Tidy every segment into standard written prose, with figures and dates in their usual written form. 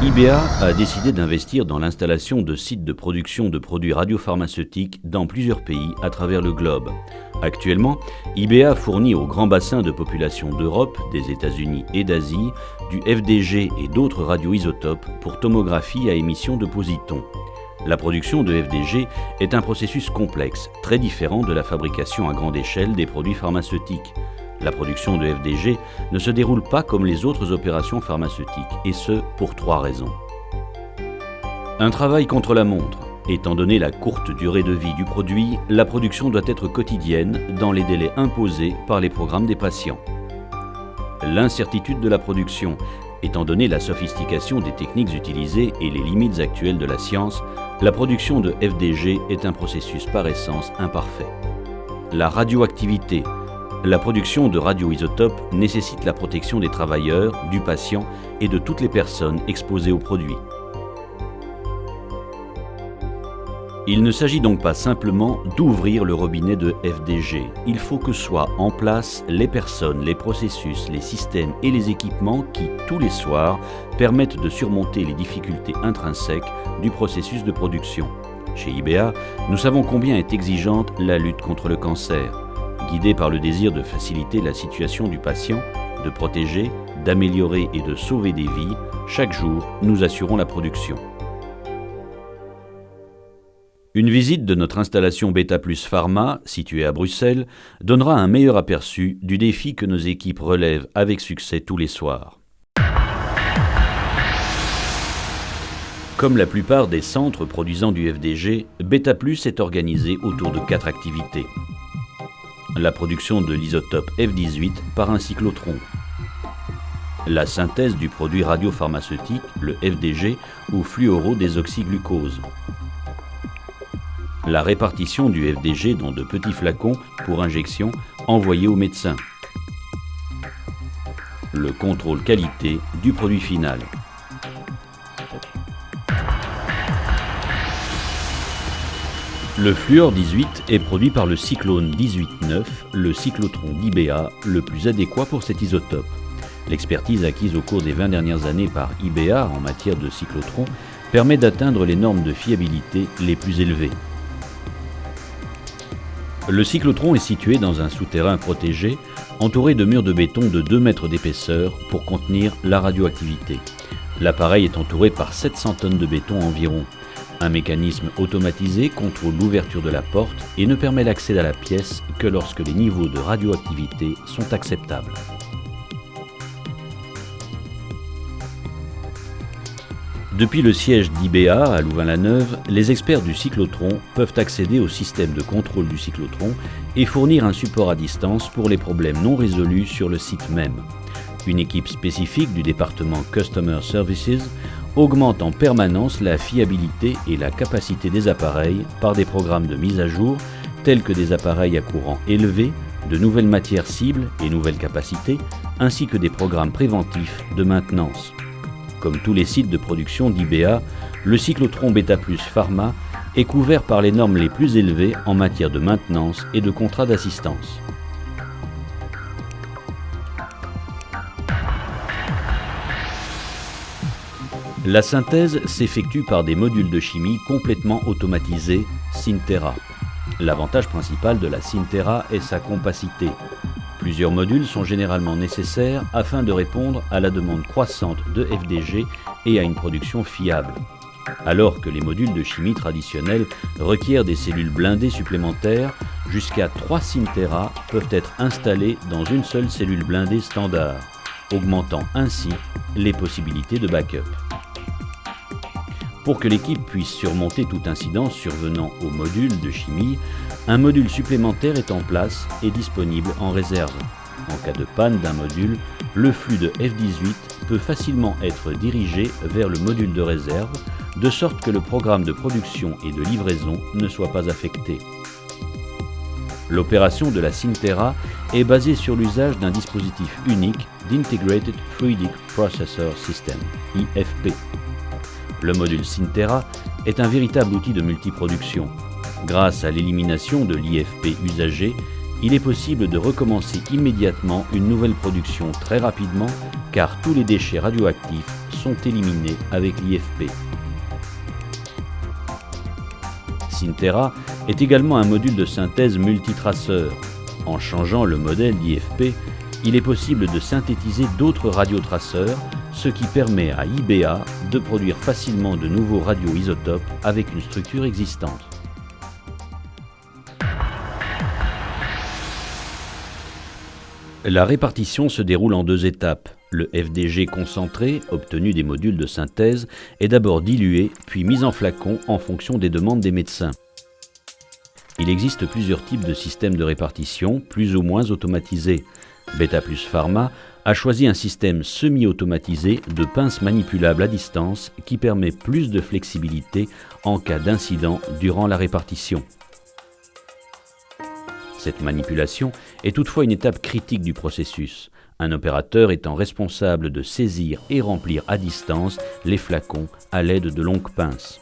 IBA a décidé d'investir dans l'installation de sites de production de produits radiopharmaceutiques dans plusieurs pays à travers le globe. Actuellement, IBA fournit aux grands bassins de population d'Europe, des États-Unis et d'Asie du FDG et d'autres radioisotopes pour tomographie à émission de positons. La production de FDG est un processus complexe, très différent de la fabrication à grande échelle des produits pharmaceutiques. La production de FDG ne se déroule pas comme les autres opérations pharmaceutiques, et ce, pour 3 raisons. Un travail contre la montre. Étant donné la courte durée de vie du produit, la production doit être quotidienne dans les délais imposés par les programmes des patients. L'incertitude de la production. Étant donné la sophistication des techniques utilisées et les limites actuelles de la science, la production de FDG est un processus par essence imparfait. La radioactivité. La production de radioisotopes nécessite la protection des travailleurs, du patient et de toutes les personnes exposées au produit. Il ne s'agit donc pas simplement d'ouvrir le robinet de FDG. Il faut que soient en place les personnes, les processus, les systèmes et les équipements qui, tous les soirs, permettent de surmonter les difficultés intrinsèques du processus de production. Chez IBA, nous savons combien est exigeante la lutte contre le cancer. Guidés par le désir de faciliter la situation du patient, de protéger, d'améliorer et de sauver des vies, chaque jour, nous assurons la production. Une visite de notre installation Beta Plus Pharma, située à Bruxelles, donnera un meilleur aperçu du défi que nos équipes relèvent avec succès tous les soirs. Comme la plupart des centres produisant du FDG, Beta Plus est organisé autour de 4 activités. La production de l'isotope F18 par un cyclotron. La synthèse du produit radiopharmaceutique, le FDG, ou fluorodésoxyglucose. La répartition du FDG dans de petits flacons pour injection envoyés aux médecins. Le contrôle qualité du produit final. Le fluor 18 est produit par le cyclone 18-9, le cyclotron d'IBA, le plus adéquat pour cet isotope. L'expertise acquise au cours des 20 dernières années par IBA en matière de cyclotron permet d'atteindre les normes de fiabilité les plus élevées. Le cyclotron est situé dans un souterrain protégé, entouré de murs de béton de 2 mètres d'épaisseur pour contenir la radioactivité. L'appareil est entouré par 700 tonnes de béton environ. Un mécanisme automatisé contrôle l'ouverture de la porte et ne permet l'accès à la pièce que lorsque les niveaux de radioactivité sont acceptables. Depuis le siège d'IBA à Louvain-la-Neuve, les experts du cyclotron peuvent accéder au système de contrôle du cyclotron et fournir un support à distance pour les problèmes non résolus sur le site même. Une équipe spécifique du département Customer Services augmente en permanence la fiabilité et la capacité des appareils par des programmes de mise à jour tels que des appareils à courant élevé, de nouvelles matières cibles et nouvelles capacités, ainsi que des programmes préventifs de maintenance. Comme tous les sites de production d'IBA, le cyclotron Beta Plus Pharma est couvert par les normes les plus élevées en matière de maintenance et de contrats d'assistance. La synthèse s'effectue par des modules de chimie complètement automatisés Synthera. L'avantage principal de la Synthera est sa compacité. Plusieurs modules sont généralement nécessaires afin de répondre à la demande croissante de FDG et à une production fiable. Alors que les modules de chimie traditionnels requièrent des cellules blindées supplémentaires, jusqu'à 3 Synthera peuvent être installées dans une seule cellule blindée standard, augmentant ainsi les possibilités de backup. Pour que l'équipe puisse surmonter tout incident survenant au module de chimie, un module supplémentaire est en place et disponible en réserve. En cas de panne d'un module, le flux de F18 peut facilement être dirigé vers le module de réserve, de sorte que le programme de production et de livraison ne soit pas affecté. L'opération de la Synthera est basée sur l'usage d'un dispositif unique d'Integrated Fluidic Processor System, IFP. Le module Synthera est un véritable outil de multiproduction. Grâce à l'élimination de l'IFP usagé il est possible de recommencer immédiatement une nouvelle production très rapidement car tous les déchets radioactifs sont éliminés avec l'IFP. Synthera est également un module de synthèse multitraceur. En changeant le modèle d'IFP, il est possible de synthétiser d'autres radiotraceurs, ce qui permet à IBA de produire facilement de nouveaux radioisotopes avec une structure existante. La répartition se déroule en 2 étapes. Le FDG concentré, obtenu des modules de synthèse, est d'abord dilué, puis mis en flacon en fonction des demandes des médecins. Il existe plusieurs types de systèmes de répartition, plus ou moins automatisés. Beta Plus Pharma a choisi un système semi-automatisé de pinces manipulables à distance qui permet plus de flexibilité en cas d'incident durant la répartition. Cette manipulation est toutefois une étape critique du processus, un opérateur étant responsable de saisir et remplir à distance les flacons à l'aide de longues pinces.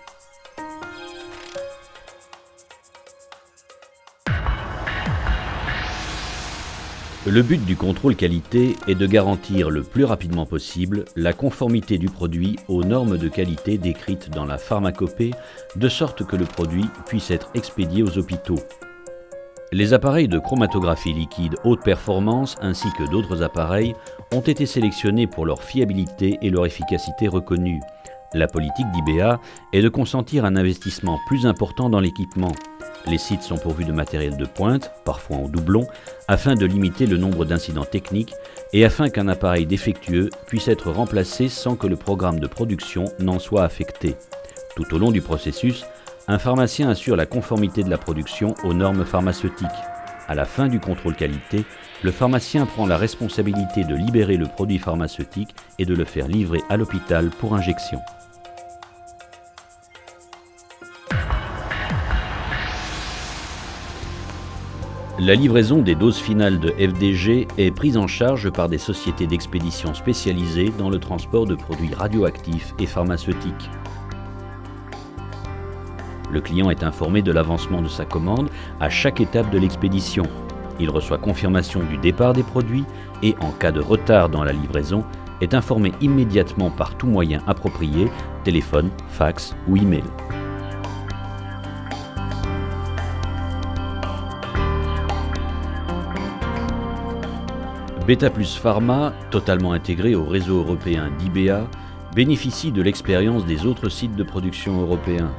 Le but du contrôle qualité est de garantir le plus rapidement possible la conformité du produit aux normes de qualité décrites dans la pharmacopée, de sorte que le produit puisse être expédié aux hôpitaux. Les appareils de chromatographie liquide haute performance ainsi que d'autres appareils ont été sélectionnés pour leur fiabilité et leur efficacité reconnue. La politique d'IBA est de consentir un investissement plus important dans l'équipement. Les sites sont pourvus de matériel de pointe, parfois en doublon, afin de limiter le nombre d'incidents techniques et afin qu'un appareil défectueux puisse être remplacé sans que le programme de production n'en soit affecté. Tout au long du processus, un pharmacien assure la conformité de la production aux normes pharmaceutiques. À la fin du contrôle qualité, le pharmacien prend la responsabilité de libérer le produit pharmaceutique et de le faire livrer à l'hôpital pour injection. La livraison des doses finales de FDG est prise en charge par des sociétés d'expédition spécialisées dans le transport de produits radioactifs et pharmaceutiques. Le client est informé de l'avancement de sa commande à chaque étape de l'expédition. Il reçoit confirmation du départ des produits et, en cas de retard dans la livraison, est informé immédiatement par tout moyen approprié, téléphone, fax ou email. Beta Plus Pharma, totalement intégré au réseau européen d'IBA, bénéficie de l'expérience des autres sites de production européens.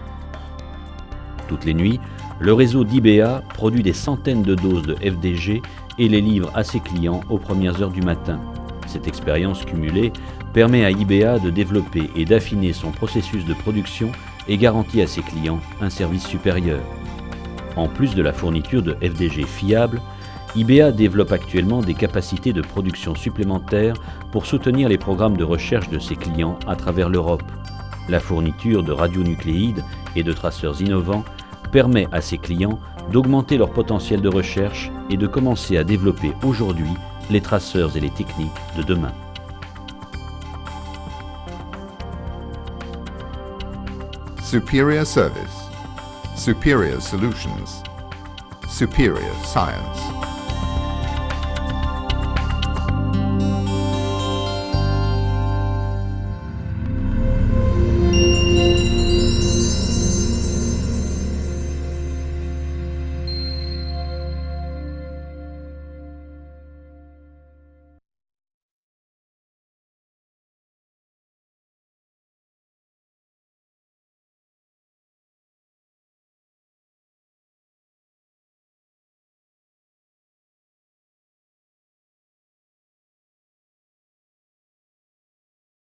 Toutes les nuits, le réseau d'IBA produit des centaines de doses de FDG et les livre à ses clients aux premières heures du matin. Cette expérience cumulée permet à IBA de développer et d'affiner son processus de production et garantit à ses clients un service supérieur. En plus de la fourniture de FDG fiable, IBA développe actuellement des capacités de production supplémentaires pour soutenir les programmes de recherche de ses clients à travers l'Europe. La fourniture de radionucléides et de traceurs innovants permet à ses clients d'augmenter leur potentiel de recherche et de commencer à développer aujourd'hui les traceurs et les techniques de demain. Superior service, superior solutions, superior science.